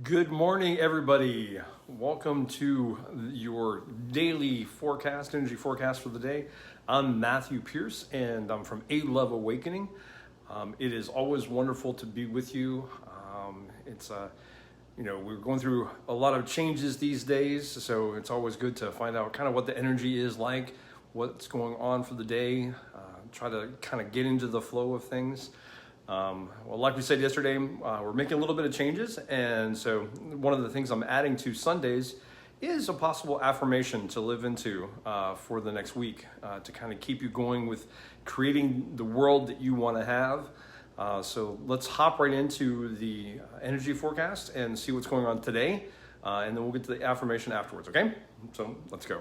Good morning, everybody. Welcome to your daily forecast, energy forecast for the day. I'm Matthew Pierce, and I'm from A Love Awakening. It is always wonderful to be with you. We're going through a lot of changes these days, so it's always good to find out kind of what the energy is like, what's going on for the day, try to kind of get into the flow of things. Like we said yesterday, we're making a little bit of changes, and so one of the things I'm adding to Sundays is a possible affirmation to live into for the next week to kind of keep you going with creating the world that you want to have. So let's hop right into the energy forecast and see what's going on today, and then we'll get to the affirmation afterwards, okay? So let's go.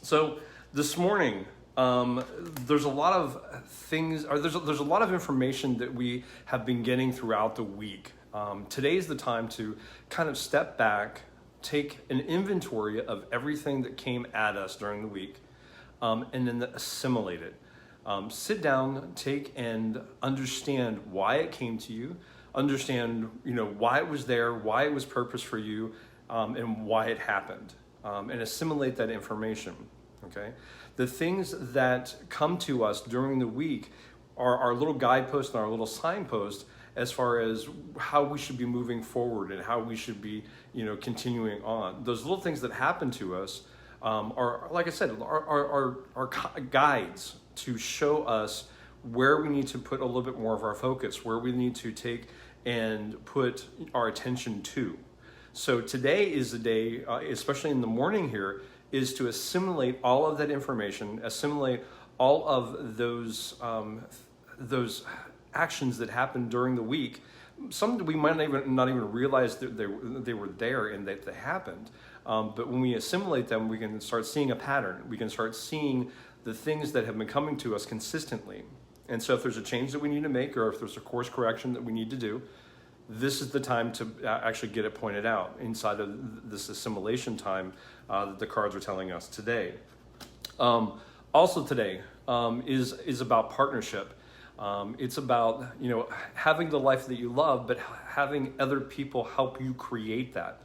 So this morning, there's a lot of things, or there's a lot of information that we have been getting throughout the week. Today's the time to kind of step back, take an inventory of everything that came at us during the week, and then assimilate it. Sit down, take and understand why it came to you, understand why it was there, why it was purpose for you, and why it happened, and assimilate that information. Okay, the things that come to us during the week are our little guideposts and our little signposts as far as how we should be moving forward and how we should be, continuing on. Those little things that happen to us are, like I said, are guides to show us where we need to put a little bit more of our focus, where we need to take and put our attention to. So today is the day, especially in the morning here, is to assimilate all of that information, assimilate all of those actions that happened during the week. Some we might not even realize that they were there and that they happened. But when we assimilate them, we can start seeing a pattern. We can start seeing the things that have been coming to us consistently. And so if there's a change that we need to make, or if there's a course correction that we need to do, this is the time to actually get it pointed out inside of this assimilation time that the cards are telling us today. Also today is about partnership. It's about having the life that you love, but having other people help you create that.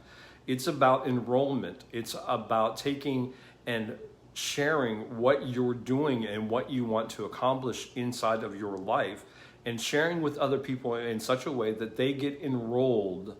It's about enrollment. It's about taking and sharing what you're doing and what you want to accomplish inside of your life, and sharing with other people in such a way that they get enrolled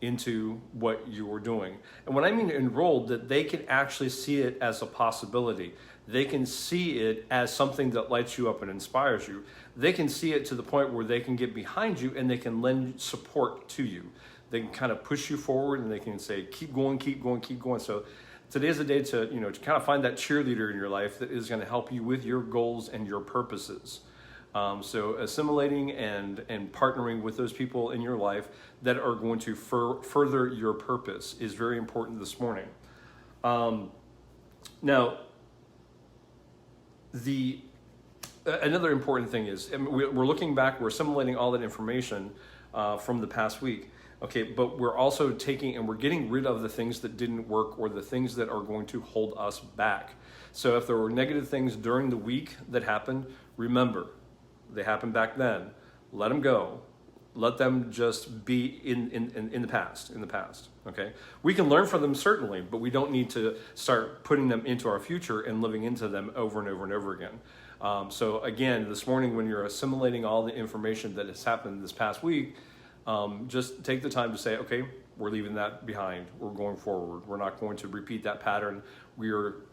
into what you're doing. And when I mean enrolled, that they can actually see it as a possibility. They can see it as something that lights you up and inspires you. They can see it to the point where they can get behind you and they can lend support to you. They can kind of push you forward and they can say, keep going, keep going, keep going. So today's the day to kind of find that cheerleader in your life that is going to help you with your goals and your purposes. So assimilating and partnering with those people in your life that are going to further your purpose is very important this morning. Now, another important thing is, we're looking back, we're assimilating all that information from the past week. Okay, but we're also taking and we're getting rid of the things that didn't work or the things that are going to hold us back. So if there were negative things during the week that happened, remember, they happened back then. Let them go. Let them just be in the past. Okay, we can learn from them certainly, but we don't need to start putting them into our future and living into them over and over and over again. So again, this morning when you're assimilating all the information that has happened this past week, just take the time to say, okay, we're leaving that behind. We're going forward. We're not going to repeat that pattern. We are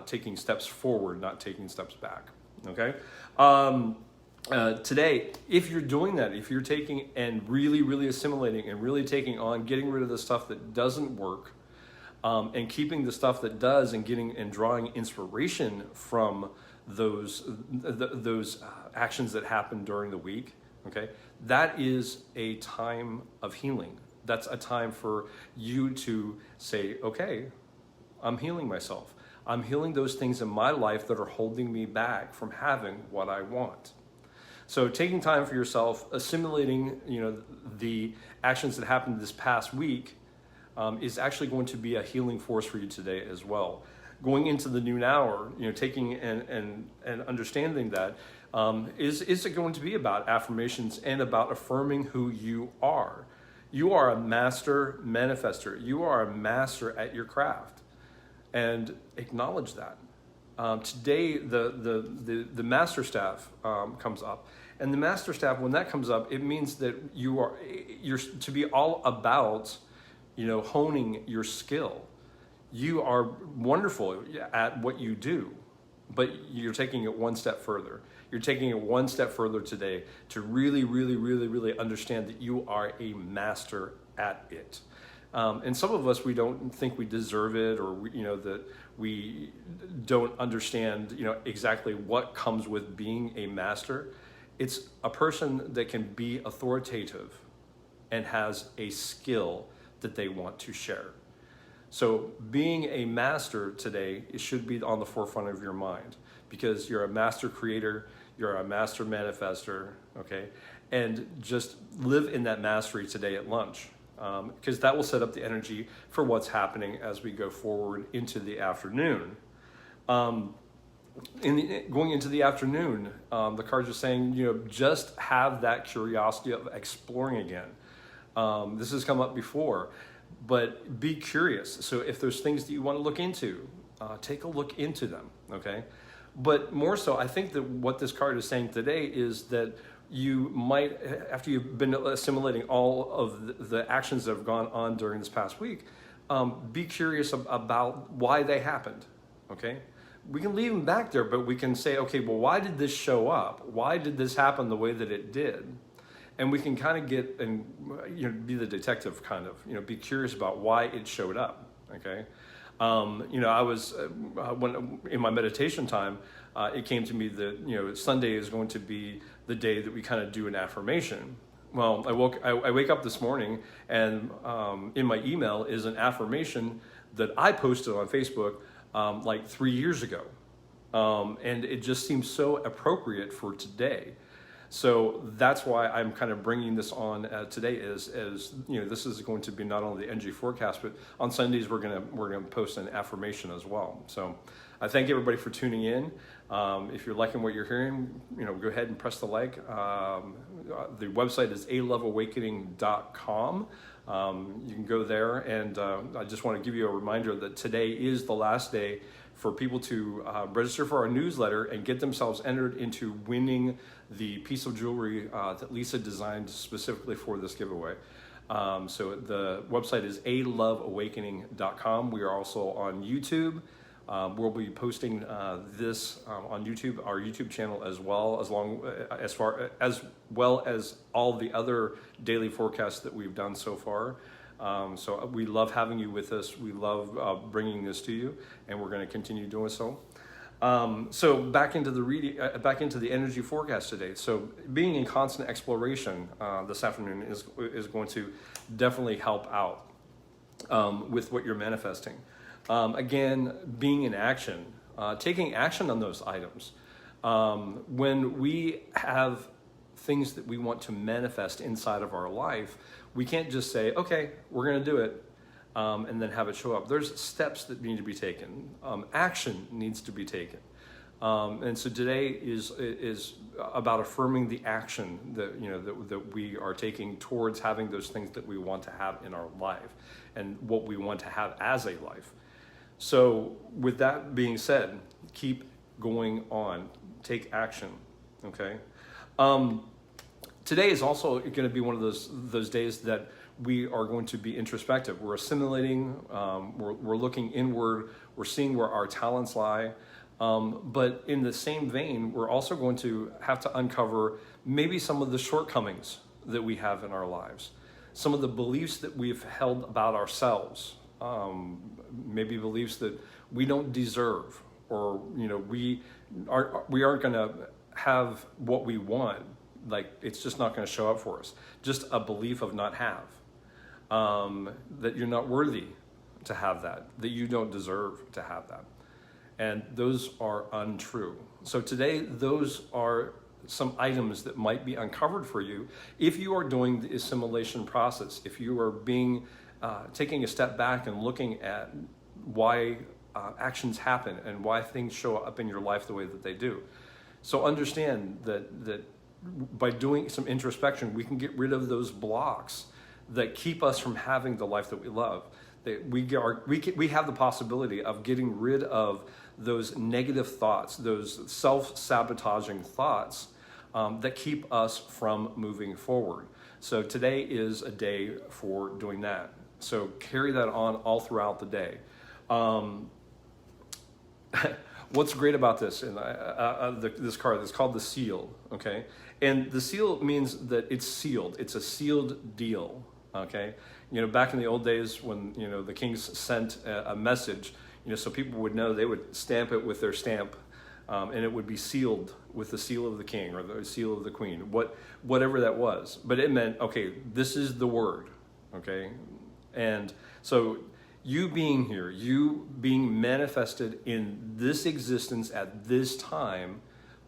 taking steps forward, not taking steps back. Okay. Today, if you're doing that, if you're taking and really assimilating and really taking on getting rid of the stuff that doesn't work, and keeping the stuff that does, and getting and drawing inspiration from those actions that happened during the week, okay, that is a time of healing. That's a time for you to say, okay, I'm healing myself. I'm healing those things in my life that are holding me back from having what I want. So taking time for yourself, assimilating, the actions that happened this past week is actually going to be a healing force for you today as well. Going into the noon hour, taking and understanding that, is it going to be about affirmations and about affirming who you are? You are a master manifester. You are a master at your craft, and acknowledge that. Today, the master staff comes up, and the master staff, when that comes up, it means that you're to be all about, honing your skill. You are wonderful at what you do, but you're taking it one step further. You're taking it one step further today to really, really, really, really understand that you are a master at it. And some of us, we don't think we deserve it, or that we don't understand, exactly what comes with being a master. It's a person that can be authoritative and has a skill that they want to share. So being a master today, it should be on the forefront of your mind, because you're a master creator, you're a master manifester, okay? And just live in that mastery today at lunch, because that will set up the energy for what's happening as we go forward into the afternoon. Going into the afternoon, the cards are saying, just have that curiosity of exploring again. This has come up before, but be curious. So if there's things that you want to look into, take a look into them, okay? But more so, I think that what this card is saying today is that you might, after you've been assimilating all of the actions that have gone on during this past week, be curious about why they happened, okay? We can leave them back there, but we can say, okay, well, why did this show up? Why did this happen the way that it did? And we can kind of get and be the detective, kind of, be curious about why it showed up, okay? I was, when in my meditation time, it came to me that, Sunday is going to be the day that we kind of do an affirmation. Well, I wake up this morning, and in my email is an affirmation that I posted on Facebook like 3 years ago. And it just seems so appropriate for today. So that's why I'm kind of bringing this on today. As this is going to be not only the energy forecast, but on Sundays we're gonna post an affirmation as well. So I thank everybody for tuning in. If you're liking what you're hearing, go ahead and press the like. The website is aloveawakening.com. You can go there, and I just want to give you a reminder that today is the last day for people to register for our newsletter and get themselves entered into winning the piece of jewelry that Lisa designed specifically for this giveaway. So the website is aloveawakening.com. We are also on YouTube. We'll be posting this on YouTube, our YouTube channel as well, as well as all the other daily forecasts that we've done so far. So we love having you with us. We love bringing this to you, and we're going to continue doing so. So back into the reading, back into the energy forecast today. So being in constant exploration this afternoon is going to definitely help out with what you're manifesting. Again, being in action, taking action on those items. When we have things that we want to manifest inside of our life, we can't just say, okay, we're going to do it, and then have it show up. There's steps that need to be taken. Action needs to be taken. And so today is about affirming the action that we are taking towards having those things that we want to have in our life and what we want to have as a life. So with that being said, keep going on, take action, okay? Today is also going to be one of those days that we are going to be introspective. We're assimilating, we're looking inward, we're seeing where our talents lie, but in the same vein, we're also going to have to uncover maybe some of the shortcomings that we have in our lives, some of the beliefs that we've held about ourselves, maybe beliefs that we don't deserve, or we aren't going to have what we want. Like, it's just not going to show up for us. Just a belief of not have, that you're not worthy to have that you don't deserve to have that. And those are untrue. So today, those are some items that might be uncovered for you if you are doing the assimilation process, if you are taking a step back and looking at why actions happen and why things show up in your life the way that they do. So understand that by doing some introspection, we can get rid of those blocks that keep us from having the life that we love. That we have the possibility of getting rid of those negative thoughts, those self-sabotaging thoughts that keep us from moving forward. So today is a day for doing that. So carry that on all throughout the day. What's great about this, and this card, it's called the seal, okay? And the seal means that it's sealed. It's a sealed deal, okay? Back in the old days when, the kings sent a message, so people would know, they would stamp it with their stamp, and it would be sealed with the seal of the king or the seal of the queen, whatever that was. But it meant, okay, this is the word, okay? And so you being here, you being manifested in this existence at this time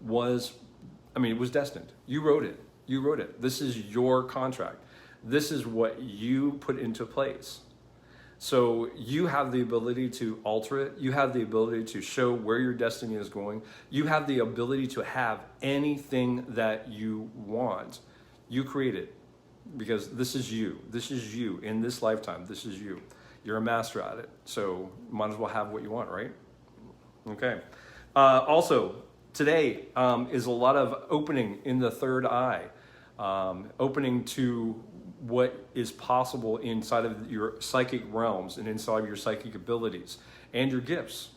it was destined. You wrote it. This is your contract. This is what you put into place. So you have the ability to alter it. You have the ability to show where your destiny is going. You have the ability to have anything that you want. You create it because this is you. This is you in this lifetime. This is you. You're a master at it. So might as well have what you want, right? Okay. Also, today is a lot of opening in the third eye, opening to what is possible inside of your psychic realms and inside of your psychic abilities and your gifts.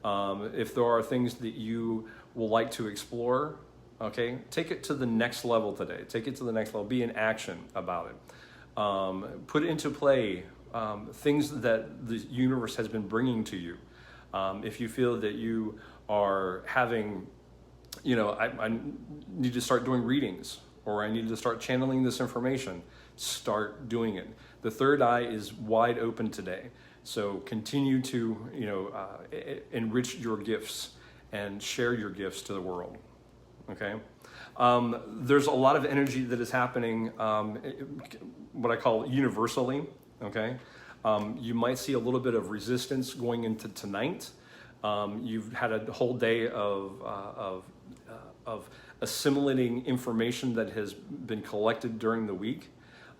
If there are things that you will like to explore, okay, take it to the next level today. Take it to the next level. Be in action about it. Put into play things that the universe has been bringing to you. If you feel that you are having, I need to start doing readings, or I need to start channeling this information, start doing it. The third eye is wide open today. So continue to, enrich your gifts and share your gifts to the world. Okay. There's a lot of energy that is happening, what I call universally. Okay. You might see a little bit of resistance going into tonight. You've had a whole day of assimilating information that has been collected during the week.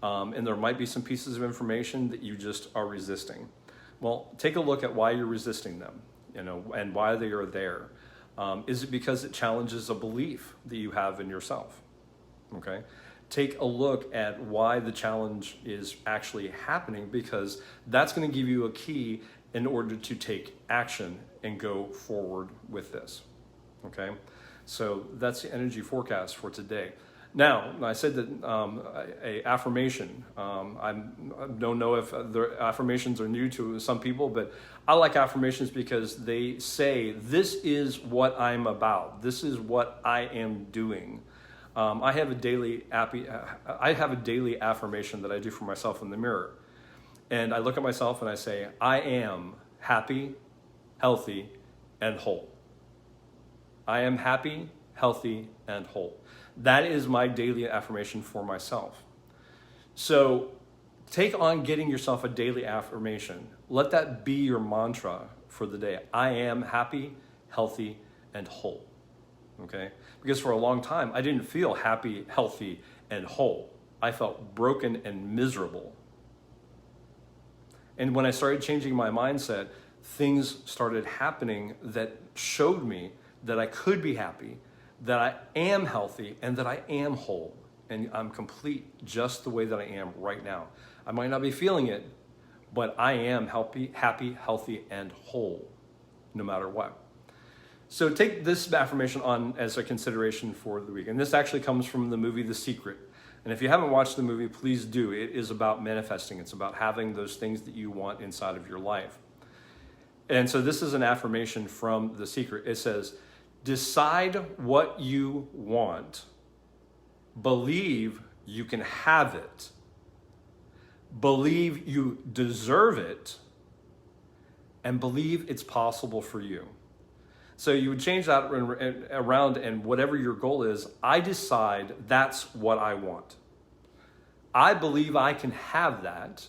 And there might be some pieces of information that you just are resisting. Well, take a look at why you're resisting them, and why they are there. Is it because it challenges a belief that you have in yourself? Okay. Take a look at why the challenge is actually happening, because that's going to give you a key in order to take action and go forward with this. Okay. So that's the energy forecast for today. Now, I said that a affirmation, I don't know if the affirmations are new to some people, but I like affirmations because they say, this is what I'm about. This is what I am doing. I have a daily affirmation that I do for myself in the mirror. And I look at myself and I say, I am happy, healthy, and whole. I am happy, healthy, and whole. That is my daily affirmation for myself. So take on getting yourself a daily affirmation. Let that be your mantra for the day. I am happy, healthy, and whole. Okay? Because for a long time, I didn't feel happy, healthy, and whole. I felt broken and miserable. And when I started changing my mindset, things started happening that showed me that I could be happy, that I am healthy, and that I am whole. And I'm complete just the way that I am right now. I might not be feeling it, but I am happy, healthy, and whole, no matter what. So take this affirmation on as a consideration for the week. And this actually comes from the movie The Secret. And if you haven't watched the movie, please do. It is about manifesting. It's about having those things that you want inside of your life. And so this is an affirmation from The Secret. It says, decide what you want. Believe you can have it. Believe you deserve it. And believe it's possible for you. So you would change that around, and whatever your goal is, I decide that's what I want. I believe I can have that.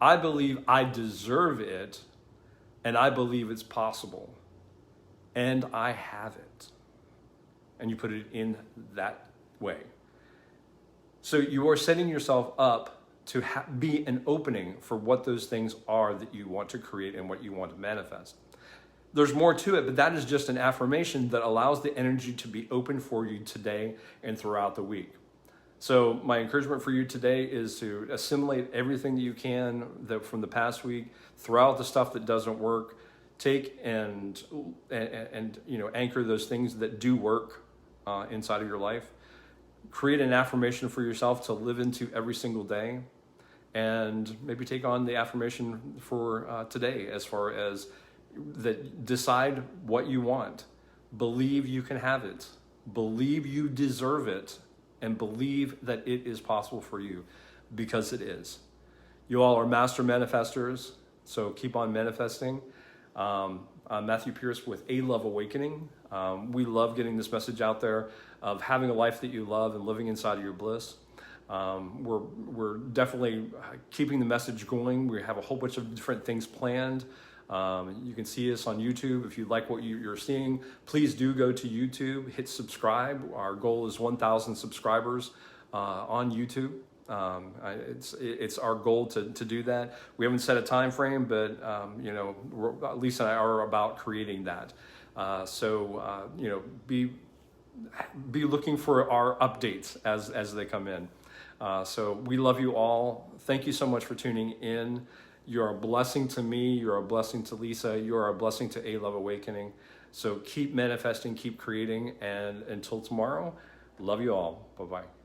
I believe I deserve it. And I believe it's possible. And I have it. And you put it in that way. So you are setting yourself up to be an opening for what those things are that you want to create and what you want to manifest. There's more to it, but that is just an affirmation that allows the energy to be open for you today and throughout the week. So my encouragement for you today is to assimilate everything that you can from the past week, throughout the stuff that doesn't work, take and anchor those things that do work inside of your life. Create an affirmation for yourself to live into every single day, and maybe take on the affirmation for today, as far as that. Decide what you want. Believe you can have it. Believe you deserve it, and believe that it is possible for you, because it is. You all are master manifestors, so keep on manifesting. I'm Matthew Pierce with A Love Awakening. We love getting this message out there of having a life that you love and living inside of your bliss. We're definitely keeping the message going. We have a whole bunch of different things planned. You can see us on YouTube. If you like what you're seeing, please do go to YouTube, hit subscribe. Our goal is 1,000 subscribers on YouTube. It's our goal to do that. We haven't set a time frame, but Lisa and I are about creating that. Be looking for our updates as they come in. So we love you all. Thank you so much for tuning in. You're a blessing to me. You're a blessing to Lisa. You're a blessing to A Love Awakening. So keep manifesting, keep creating, and until tomorrow, love you all. Bye-bye.